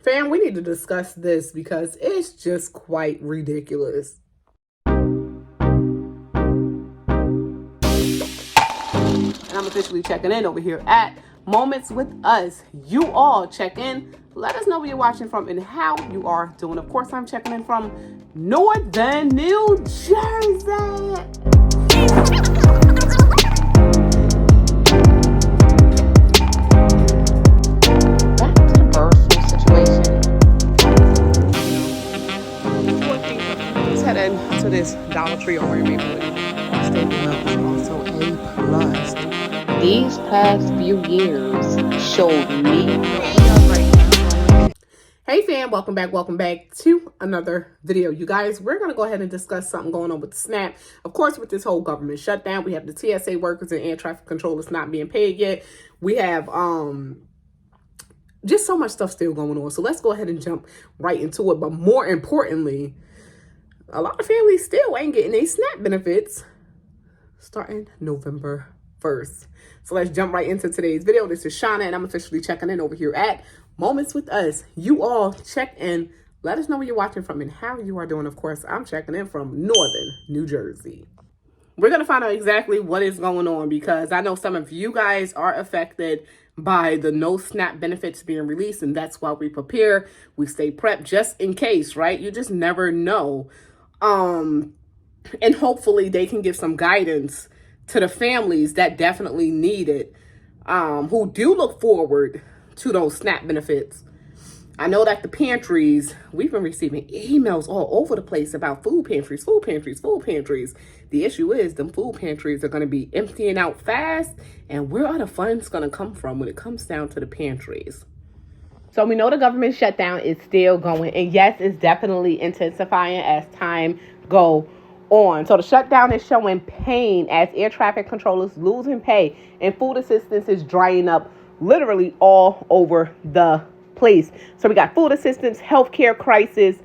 Fam, we need to discuss this because it's just quite ridiculous. And I'm officially checking in over here at Moments with Us. You all check in. Let us know where you're watching from and how you are doing. Of course, I'm checking in from Northern New Jersey. To this Dollar Tree over in Maplewood. Also a plus. These past few years showed me. Hey fam, welcome back to another video. You guys, we're going to go ahead and discuss something going on with the SNAP. Of course, with this whole government shutdown, we have the TSA workers and air traffic controllers not being paid yet. We have just so much stuff still going on. So let's go ahead and jump right into it. But more importantly, a lot of families still ain't getting their SNAP benefits starting November 1st. So let's jump right into today's video. This is Shauna, and I'm officially checking in over here at Moments with Us. You all check in. Let us know where you're watching from and how you are doing. Of course, I'm checking in from Northern New Jersey. We're going to find out exactly what is going on because I know some of you guys are affected by the no SNAP benefits being released, and that's why we prepare. We stay prepped just in case, right? You just never know. And hopefully they can give some guidance to the families that definitely need it, who do look forward to those SNAP benefits. I know that the pantries, we've been receiving emails all over the place about food pantries. The issue is them food pantries are going to be emptying out fast, and where are the funds going to come from when it comes down to the pantries? So we know the government shutdown is still going, and yes, it's definitely intensifying as time go on. So the shutdown is showing pain as air traffic controllers losing pay, and food assistance is drying up literally all over the place. So we got food assistance, healthcare crisis,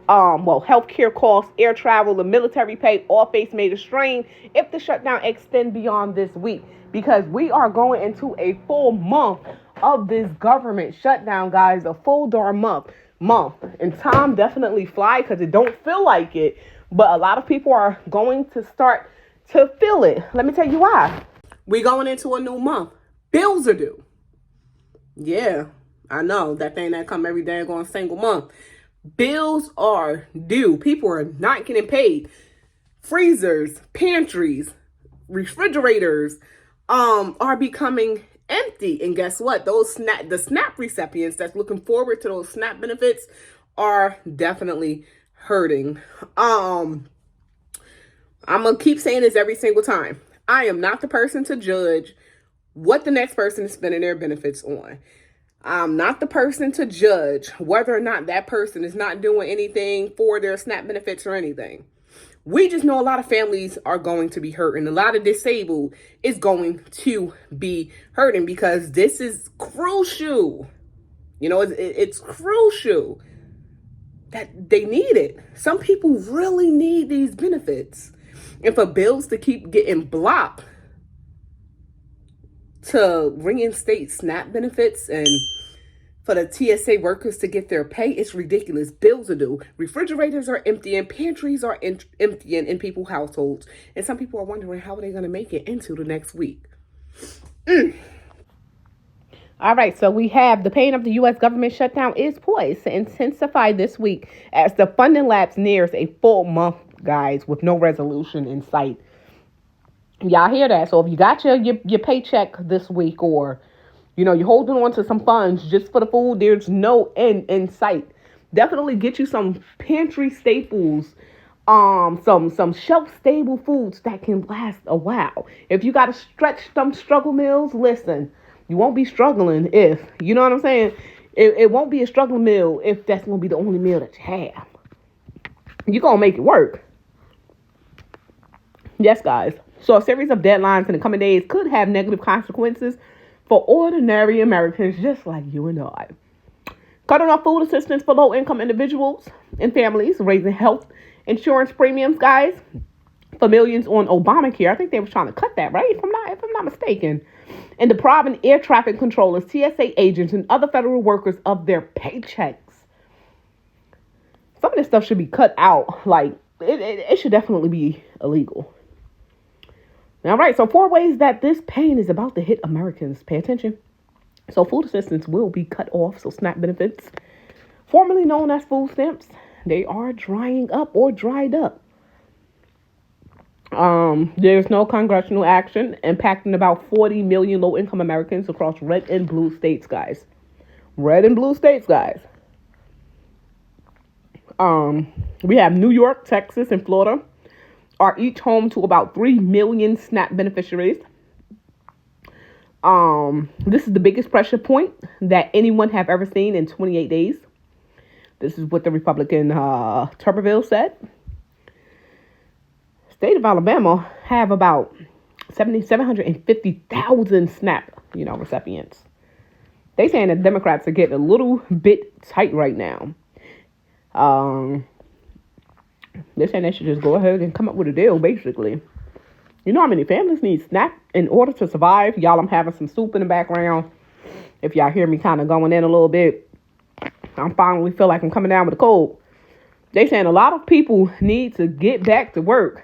healthcare costs, air travel, the military pay, all face major strain if the shutdown extends beyond this week, because we are going into a full month of this government shutdown, guys. A full darn month, and time definitely fly because it don't feel like it, but a lot of people are going to start to feel it. Let me tell you why. We going into a new month. Bills are due. Yeah, I know that thing that come every day going single month. Bills are due. People are not getting paid. Freezers, pantries, refrigerators are becoming empty. And guess what? The SNAP recipients that's looking forward to those SNAP benefits are definitely hurting. I'm gonna keep saying this every single time. I am not the person to judge what the next person is spending their benefits on. I'm not the person to judge whether or not that person is not doing anything for their SNAP benefits or anything. We just know a lot of families are going to be hurting. A lot of disabled is going to be hurting because this is crucial. You know, it's crucial that they need it. Some people really need these benefits. And for bills to keep getting blocked to reinstate SNAP benefits and for the TSA workers to get their pay, it's ridiculous. Bills are due. Refrigerators are emptying. Pantries are emptying in people's households. And some people are wondering how are they going to make it into the next week. All right, so we have the pain of the U.S. government shutdown is poised to intensify this week as the funding lapse nears a full month, guys, with no resolution in sight. Y'all hear that? So if you got your paycheck this week, or you're holding on to some funds just for the food, there's no end in sight. Definitely get you some pantry staples, some shelf stable foods that can last a while. If you got to stretch some struggle meals, listen, you won't be struggling if, you know what I'm saying? It won't be a struggle meal if that's going to be the only meal that you have. You're going to make it work. Yes, guys. So a series of deadlines in the coming days could have negative consequences for ordinary Americans just like you and I. Cutting off food assistance for low-income individuals and families, raising health insurance premiums, guys, for millions on Obamacare. I think they were trying to cut that, right? If I'm not mistaken. And depriving air traffic controllers, TSA agents, and other federal workers of their paychecks. some of this stuff should be cut out. Like, it should definitely be illegal. All right, so 4 ways that this pain is about to hit Americans. Pay attention. So food assistance will be cut off. So SNAP benefits, formerly known as Foodstamps, they are drying up or dried up. There's no congressional action impacting about 40 million low-income Americans across red and blue states, guys. Red and blue states, guys. We have New York, Texas, and Florida are each home to about 3 million SNAP beneficiaries. This is the biggest pressure point that anyone have ever seen in 28 days. This is what the Republican Tuberville said. State of Alabama have about 750,000 SNAP, recipients. They saying that Democrats are getting a little bit tight right now. They're saying they should just go ahead and come up with a deal, basically. You know how many families need SNAP in order to survive? Y'all, I'm having some soup in the background. If y'all hear me kind of going in a little bit, I'm finally feel like I'm coming down with a cold. They saying a lot of people need to get back to work.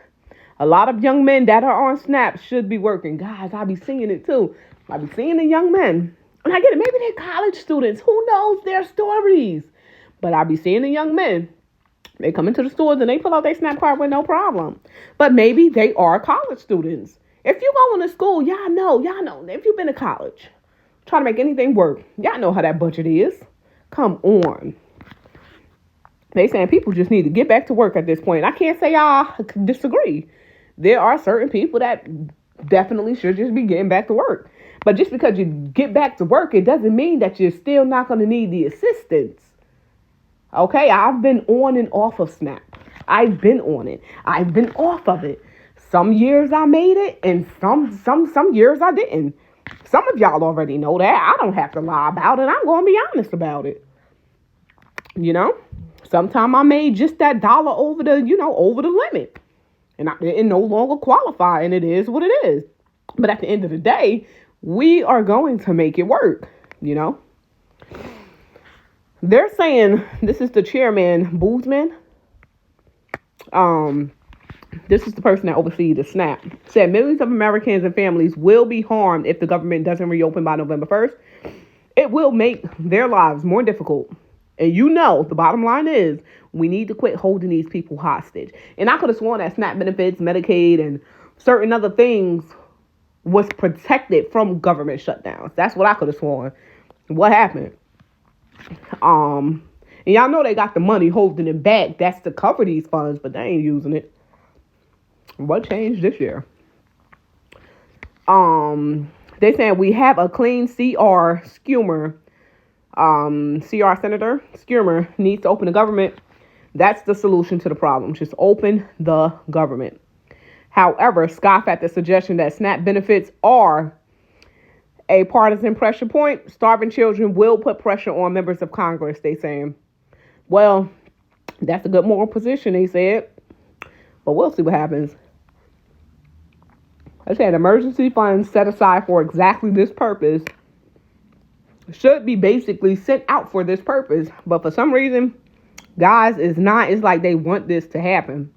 A lot of young men that are on SNAP should be working. Guys, I be seeing it too. I be seeing the young men. And I get it. Maybe they're college students. Who knows their stories? But I be seeing the young men. They come into the stores and they pull out their SNAP card with no problem. But maybe they are college students. If you go into school, y'all know. If you've been to college, trying to make anything work, y'all know how that budget is. Come on. They saying people just need to get back to work at this point. I can't say I disagree. There are certain people that definitely should just be getting back to work. But just because you get back to work, it doesn't mean that you're still not going to need the assistance. Okay, I've been on and off of SNAP. I've been on it. I've been off of it. Some years I made it, and some years I didn't. Some of y'all already know that. I don't have to lie about it. I'm going to be honest about it. Sometimes I made just that dollar over the limit. And I didn't no longer qualify, and it is what it is. But at the end of the day, we are going to make it work, They're saying, this is the chairman, Boozman. This is the person that oversees the SNAP. Said millions of Americans and families will be harmed if the government doesn't reopen by November 1st. It will make their lives more difficult. And the bottom line is, we need to quit holding these people hostage. And I could have sworn that SNAP benefits, Medicaid, and certain other things was protected from government shutdowns. That's what I could have sworn. What happened? And y'all know they got the money holding it back. That's to cover these funds, but they ain't using it. What changed this year? They saying we have a clean CR Schumer. CR Senator Schumer needs to open the government. That's the solution to the problem. Just open the government. However, scoff at the suggestion that SNAP benefits are a partisan pressure point. Starving children will put pressure on members of Congress, they saying. Well, that's a good moral position, they said. But we'll see what happens. I said emergency funds set aside for exactly this purpose should be basically sent out for this purpose. But for some reason, guys, it's like they want this to happen.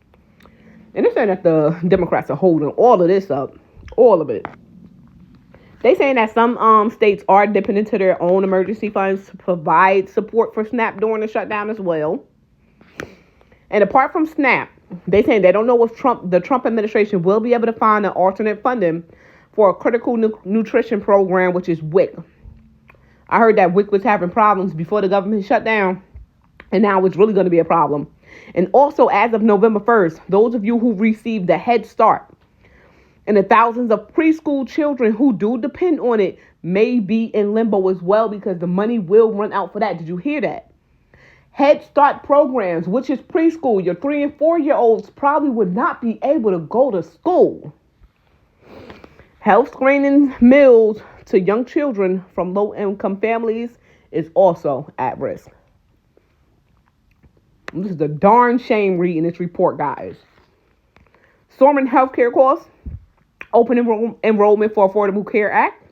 And they're saying that the Democrats are holding all of this up. All of it. They saying that some states are dipping into their own emergency funds to provide support for SNAP during the shutdown as well. And apart from SNAP, they saying they don't know if the Trump administration will be able to find an alternate funding for a critical nutrition program, which is WIC. I heard that WIC was having problems before the government shut down, and now it's really going to be a problem. And also, as of November 1st, those of you who received the Head Start and the thousands of preschool children who do depend on it may be in limbo as well, because the money will run out for that. Did you hear that? Head Start programs, which is preschool, your 3 and 4 year olds probably would not be able to go to school. Health screening meals to young children from low-income families is also at risk. This is a darn shame reading this report, guys. Soaring healthcare costs, open enrollment for Affordable Care Act,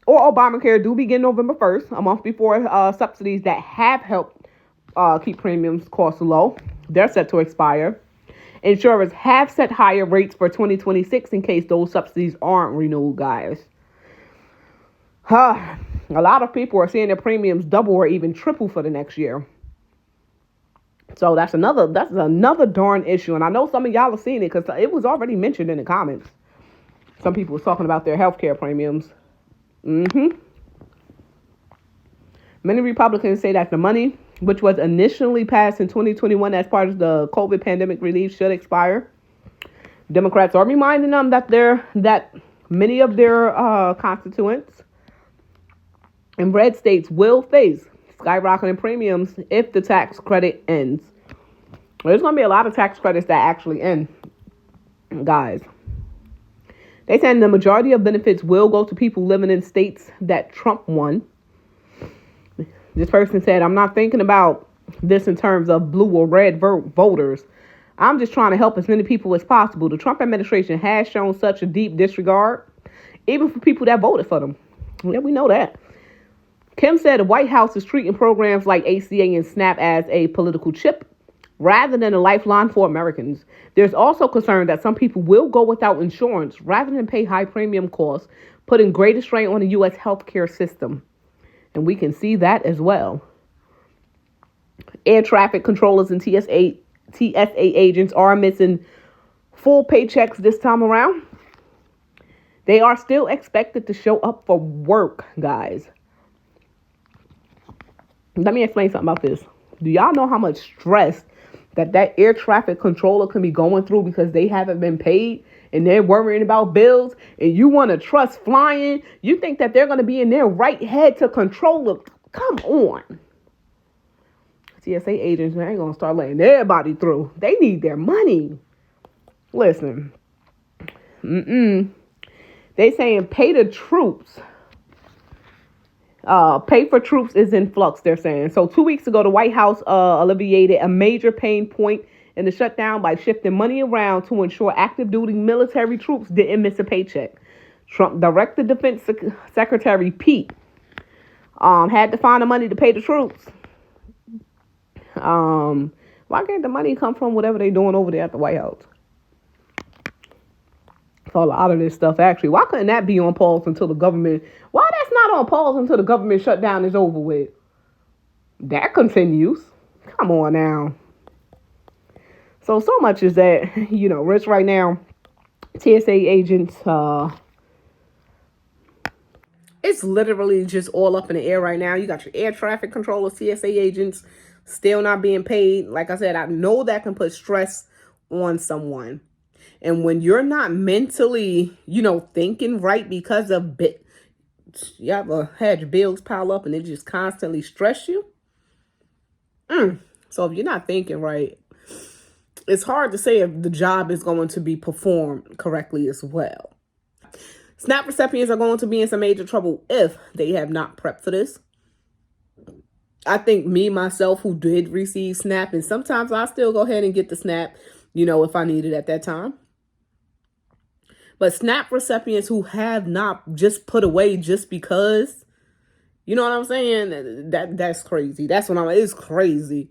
or Obamacare do begin November 1st, a month before subsidies that have helped keep premiums costs low. They're set to expire. Insurers have set higher rates for 2026 in case those subsidies aren't renewed, guys. A lot of people are seeing their premiums double or even triple for the next year. So that's another darn issue. And I know some of y'all are seeing it because it was already mentioned in the comments. Some people were talking about their healthcare premiums. Many Republicans say that the money, which was initially passed in 2021 as part of the COVID pandemic relief, should expire. Democrats are reminding them that many of their constituents in red states will face skyrocketing premiums if the tax credit ends. There's going to be a lot of tax credits that actually end, guys. They said the majority of benefits will go to people living in states that Trump won. This person said, I'm not thinking about this in terms of blue or red voters. I'm just trying to help as many people as possible. The Trump administration has shown such a deep disregard, even for people that voted for them. Yeah, we know that. Kim said the White House is treating programs like ACA and SNAP as a political chip rather than a lifeline for Americans. There's also concern that some people will go without insurance rather than pay high premium costs, putting greater strain on the U.S. healthcare system. And we can see that as well. Air traffic controllers and TSA agents are missing full paychecks this time around. They are still expected to show up for work, guys. Let me explain something about this. Do y'all know how much stress that air traffic controller can be going through because they haven't been paid and they're worrying about bills, and you want to trust flying? You think that they're going to be in their right head to control it? Come on. TSA agents, man, ain't going to start letting everybody through. They need their money. Listen. They saying pay the troops. Pay for troops is in flux, they're saying. So 2 weeks ago, the White House alleviated a major pain point in the shutdown by shifting money around to ensure active duty military troops didn't miss a paycheck. Trump directed Defense Secretary Pete had to find the money to pay the troops. Why can't the money come from whatever they're doing over there at the White House? For a lot of this stuff, actually. Why couldn't that be on pause until the government... Why that's not on pause until the government shutdown is over with? That continues. Come on now. So much is that, Rich right now, TSA agents, it's literally just all up in the air right now. You got your air traffic controllers, TSA agents still not being paid. Like I said, I know that can put stress on someone. And when you're not mentally, thinking right because of you ever had your bills pile up and it just constantly stress you? So if you're not thinking right, it's hard to say if the job is going to be performed correctly as well. SNAP recipients are going to be in some major trouble if they have not prepped for this. I think myself, who did receive SNAP, and sometimes I still go ahead and get the SNAP, if I need it at that time. But SNAP recipients who have not just put away just because, you know what I'm saying? That's crazy. That's what it's crazy.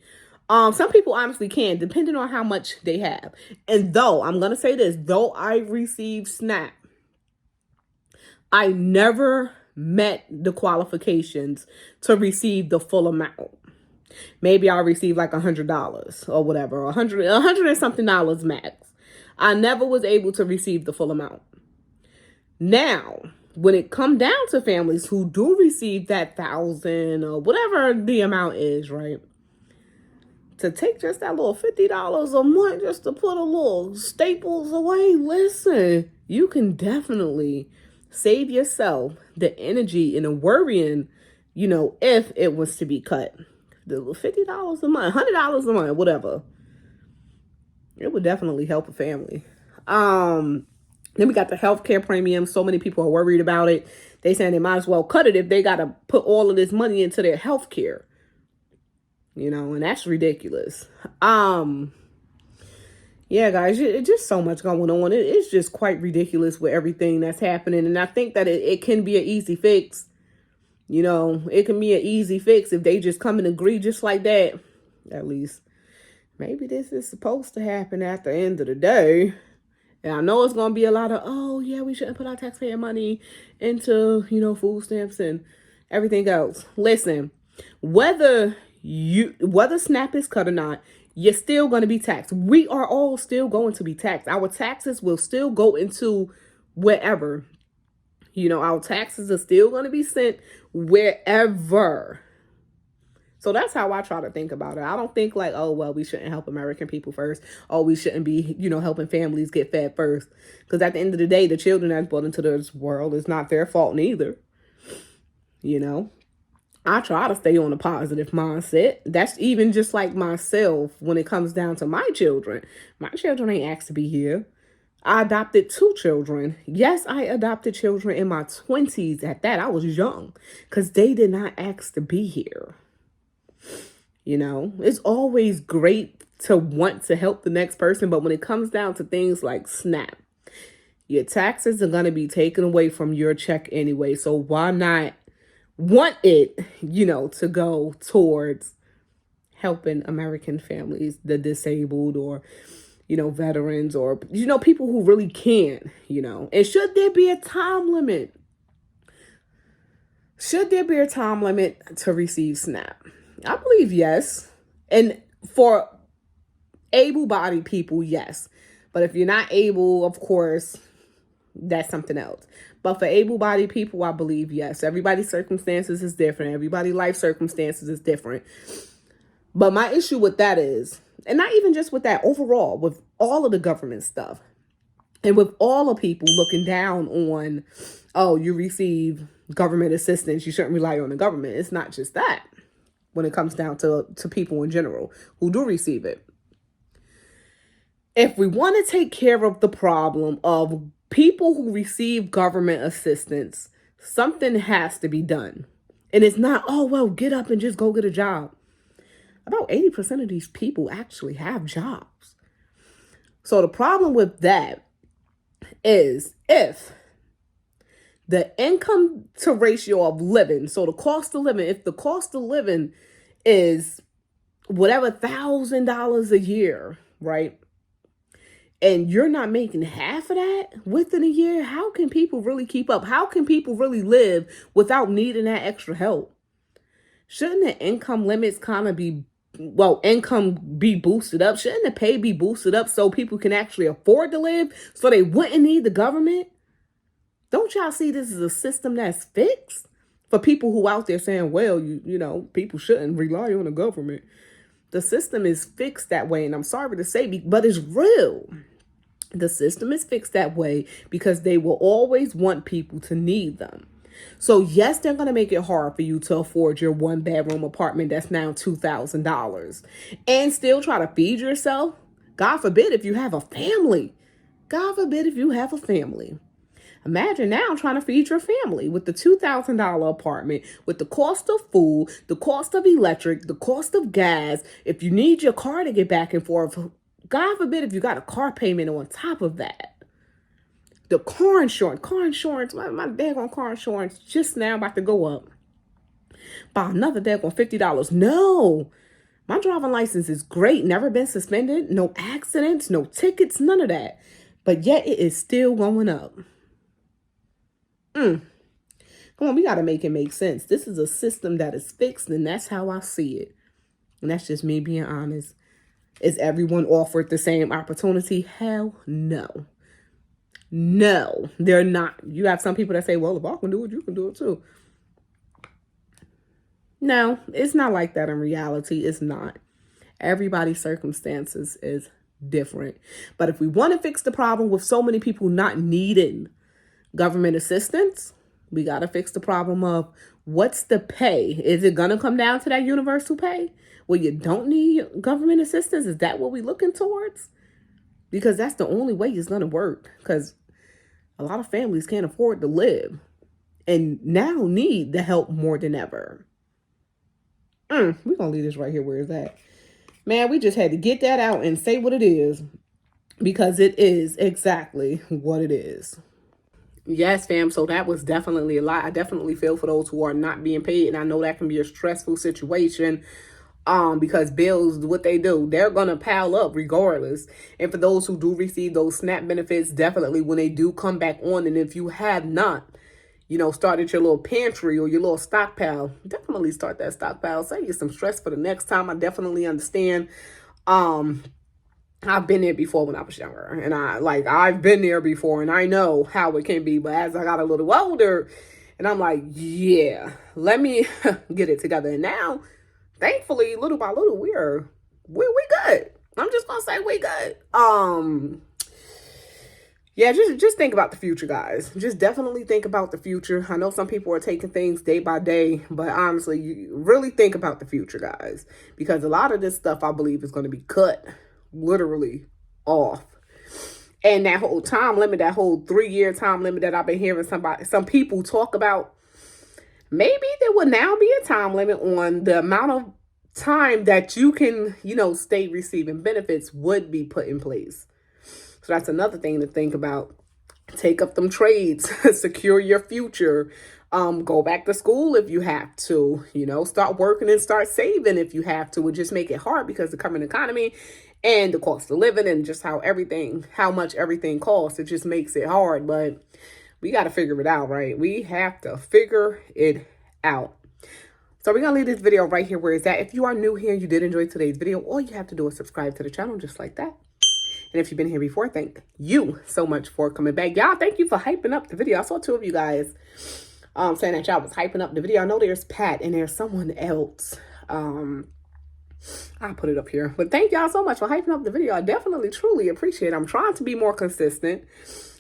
Some people honestly can, depending on how much they have. And though, I'm going to say this, though I received SNAP, I never met the qualifications to receive the full amount. Maybe I'll receive like $100 or whatever, $100 and something max. I never was able to receive the full amount. Now, when it come down to families who do receive that $1,000 or whatever the amount is, right? To take just that little $50 a month just to put a little staples away, listen, you can definitely save yourself the energy and the worrying, if it was to be cut. The little $50 a month, $100 a month, whatever. It would definitely help a family. Then we got the healthcare premium. So many people are worried about it. They saying they might as well cut it if they got to put all of this money into their healthcare. And that's ridiculous. Yeah, guys, it's just so much going on. It's just quite ridiculous with everything that's happening. And I think that it can be an easy fix. It can be an easy fix if they just come and agree just like that. At least maybe this is supposed to happen at the end of the day. And I know it's going to be a lot of, oh, yeah, we shouldn't put our taxpayer money into, food stamps and everything else. Listen, whether SNAP is cut or not, you're still going to be taxed. We are all still going to be taxed. Our taxes will still go into wherever. Our taxes are still going to be sent wherever. So that's how I try to think about it. I don't think like, oh, well, we shouldn't help American people first. Oh, we shouldn't be, helping families get fed first. Because at the end of the day, the children that's born into this world is not their fault neither. I try to stay on a positive mindset. That's even just like myself when it comes down to my children. My children ain't asked to be here. I adopted 2 children. Yes, I adopted children in my 20s at that. I was young because they did not ask to be here. It's always great to want to help the next person, but when it comes down to things like SNAP, your taxes are going to be taken away from your check anyway. So why not want it, to go towards helping American families, the disabled or, veterans or, people who really can't, And should there be a time limit? Should there be a time limit to receive SNAP? I believe yes. And for able-bodied people, yes. But if you're not able, of course, that's something else. But for able-bodied people, I believe yes. Everybody's circumstances is different. Everybody's life circumstances is different. But my issue with that is, and not even just with that, overall, with all of the government stuff, and with all of people looking down on, oh, you receive government assistance, you shouldn't rely on the government. It's not just that. When it comes down to people in general who do receive it. If we want to take care of the problem of people who receive government assistance, something has to be done. And it's not, oh, well, get up and just go get a job. About 80% of these people actually have jobs. So the problem with that is if the income to ratio of living, so the cost of living, if the cost of living is whatever $1,000 a year, right? And you're not making half of that within a year, how can people really keep up? How can people really live without needing that extra help? Shouldn't the income limits kind of be, income be boosted up? Shouldn't the pay be boosted up so people can actually afford to live so they wouldn't need the government? Don't y'all see this as a system that's fixed? For people who out there saying, well, people shouldn't rely on the government. The system is fixed that way. And I'm sorry to say, but it's real. The system is fixed that way because they will always want people to need them. So yes, they're going to make it hard for you to afford your 1-bedroom apartment that's now $2,000 and still try to feed yourself. God forbid if you have a family. God forbid if you have a family. Imagine now trying to feed your family with the $2,000 apartment, with the cost of food, the cost of electric, the cost of gas. If you need your car to get back and forth, God forbid if you got a car payment on top of that. The car insurance, my daggone car insurance just now about to go up by another daggone $50. No, my driving license is great. Never been suspended, no accidents, no tickets, none of that. But yet it is still going up. Come on, we got to make it make sense. This is a system that is fixed, and that's how I see it. And that's just me being honest. Is everyone offered the same opportunity? Hell no. No, they're not. You have some people that say, well, if I can do it, you can do it too. No, it's not like that in reality. It's not. Everybody's circumstances is different. But if we want to fix the problem with so many people not needing government assistance, we got to fix the problem of what's the pay? Is it going to come down to that universal pay where you don't need government assistance? Is that what we're looking towards? Because that's the only way it's going to work. Because a lot of families can't afford to live and now need the help more than ever. We're going to leave this right here where it's at. Man, we just had to get that out and say what it is. Because it is exactly what it is. Yes, fam. So that was definitely a lot. I definitely feel for those who are not being paid. And I know that can be a stressful situation. Because bills, what they do, they're gonna pile up regardless. And for those who do receive those SNAP benefits, definitely when they do come back on, and if you have not, started your little pantry or your little stockpile, definitely start that stockpile. Save you some stress for the next time. I definitely understand. I've been there before when I was younger, and I've been there before, and I know how it can be. But as I got a little older, and I'm like, yeah, let me get it together. And now, thankfully, little by little, we good. I'm just gonna say we good. Yeah, just think about the future, guys. Just definitely think about the future. I know some people are taking things day by day, but honestly, you really think about the future, guys, because a lot of this stuff I believe is going to be cut literally off. And that whole time limit, that whole 3-year time limit that I've been hearing some people talk about, maybe there will now be a time limit on the amount of time that you can, stay receiving benefits would be put in place. So that's another thing to think about. Take up them trades, secure your future, go back to school if you have to, start working and start saving if you have to. It just make it hard because the current economy and the cost of living and just how much everything costs, it just makes it hard. But we got to figure it out, right? We have to figure it out. So we're going to leave this video right here where it's at. If you are new here and you did enjoy today's video, all you have to do is subscribe to the channel just like that. And if you've been here before, thank you so much for coming back. Y'all, thank you for hyping up the video. I saw 2 of you guys saying that y'all was hyping up the video. I know there's Pat and there's someone else. I'll put it up here. But thank y'all so much for hyping up the video. I definitely, truly appreciate it. I'm trying to be more consistent.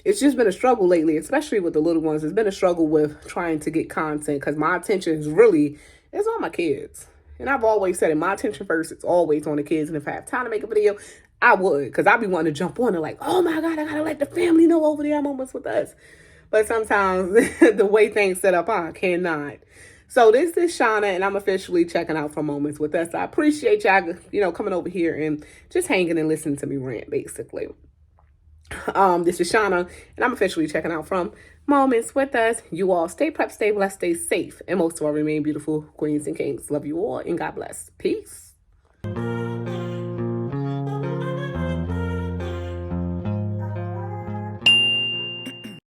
It's just been a struggle lately, especially with the little ones. It's been a struggle with trying to get content because my attention is it's on my kids. And I've always said it, my attention first, it's always on the kids. And if I have time to make a video, I would, because I'd be wanting to jump on and like, oh my God, I gotta let the family know over there moments with us. But sometimes the way things set up, I cannot. So this is Shauna, and I'm officially checking out for Moments with Us. I appreciate y'all, coming over here and just hanging and listening to me rant, basically. This is Shauna, and I'm officially checking out from Moments with Us. You all stay prepped, stay blessed, stay safe, and most of all, remain beautiful queens and kings. Love you all, and God bless. Peace.